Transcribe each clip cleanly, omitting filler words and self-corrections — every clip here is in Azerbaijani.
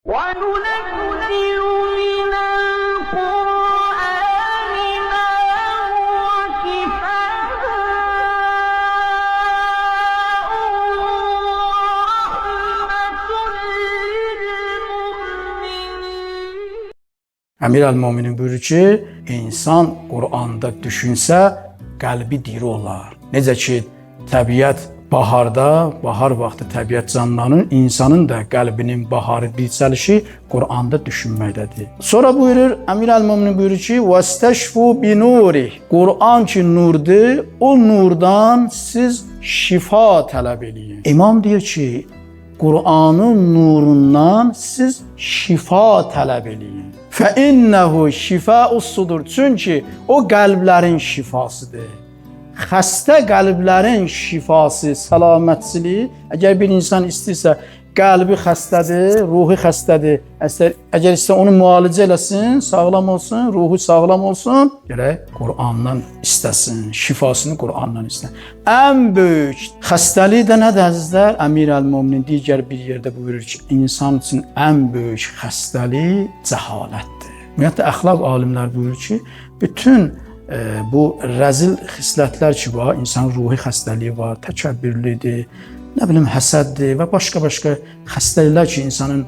وَنُنَزِّلُ مِنَ الْقُرْآنِ مَا هُوَ شِفَاءٌ وَرَحْمَةٌ لِّلْمُؤْمِنِينَ. Əmir-əl-Möminin buyurur ki, insan Quranda düşünsə, qəlbi diri olar. Necə ki, təbiət baharda, bahar vaxtı təbiət canlanır, insanın da qəlbinin baharı dirçəlişi Quranda düşünməkdədir. Sonra buyurur, Əmir-əl-Möminin buyurur ki, وَاسْتَشْفُوا بِنُورِهِ Qur'an ki nurdur, o nurdan siz şifa tələb eləyin. İmam deyir ki, Qur'anın nurundan siz şifa tələb eləyin. فَإِنَّهُ شِفَاءُ الصُّدُورِ Çünki o qəlblərin şifasıdır. Xəstə qəlblərin şifası, səlamətsizliyi. Əgər bir insan istəyirsə, qəlbi xəstədir, ruhu xəstədir. Əgər istəyirsə onu müalicə eləsin, sağlam olsun, ruhu sağlam olsun, gərək Qur'andan istəsin, şifasını Qur'andan istəsin. Ən böyük xəstəlik də nədir əzizlər? Əmir-əl-Möminin digər bir yerdə buyurur ki, insan üçün ən böyük xəstəlik cəhalətdir. Ümumiyyətlə, əxlaq alimlər buyurur ki, bütün bu rəzil xislətlər ki var, insanın ruhi xəstəliyi var, təkəbbürlüdür, nə bilim həsəddir və başqa-başqa xəstəliklər ki, insanın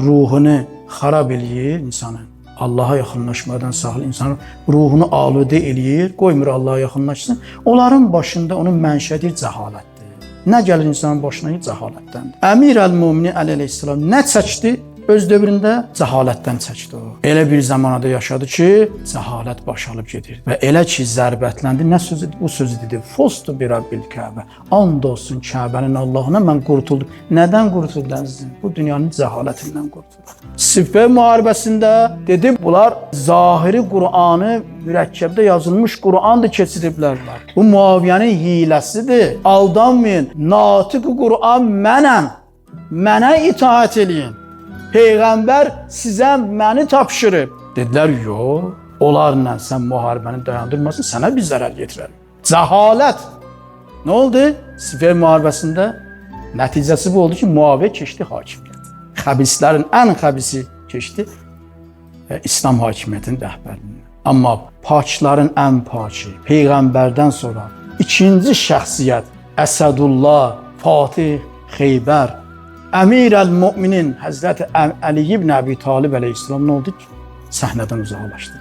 ruhunu xarab eləyir, insanı Allaha yaxınlaşmadan saxlayır, insanın ruhunu aludə eləyir, qoymur Allaha yaxınlaşsın. Onların başında onun mənşədir cəhalətdir. Nə gəlir insanın başına? Cəhalətdəndir. Əmir-əl-Möminin əleyhissalam nə çəkdi? Öz dövründə cəhalətdən çəkdi o. Elə bir zamanada yaşadı ki, cəhalət baş alıb gedirdi. Və elə ki, zərbətləndi, nə sözü? Bu sözü dedi, Fostu bir Rabbil Kəbə. And olsun Kəbənin Allahına mən qurtuldum. Nədən qurtuldunuz? Bu dünyanın cəhalətindən qurtuldum. Siffin müharibəsində dedi, bunlar zahiri Qur'anı, mürəkkəbdə yazılmış Qur'andır keçiriblər. Bu Muaviyyənin hiləsidir. Aldanmayın, natiq Qur'an mənəm. Mənə itaat eləyin. Peyğəmbər sizə məni tapşırıb. Dedilər, yox, onlarla sən müharibəni dayandırmasın, sənə bir zərər yetirər. Cəhalət. Nə oldu? Siffin müharibəsində nəticəsi bu oldu ki, Muaviyyə keçdi hakimiyyət. Xəbislərin ən xəbisi keçdi İslam hakimiyyətinin rəhbərliyinə. Amma pakların ən paki, Peyğəmbərdən sonra ikinci şəxsiyyət Əsədullah, Fatih, Xeybər, Əmir-əl-Möminin Həzrəti Əli ibn Əbi Talib əleyhissalam nə oldu ki? Səhnədən uzaqlaşdı.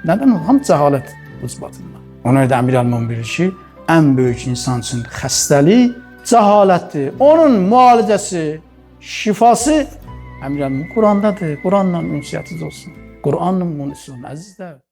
Nədən oldu? Ham cəhalət ucbatından. Ona görə də Əmir-əl-Mömin bilir ki, ən böyük insan üçün xəstəlik cəhalətdir. Onun müalicəsi, şifası Əmir-əl-Mömin Qurandadır. Quranla ünsiyyətiniz olsun. Quranla münis olun, əzizlər.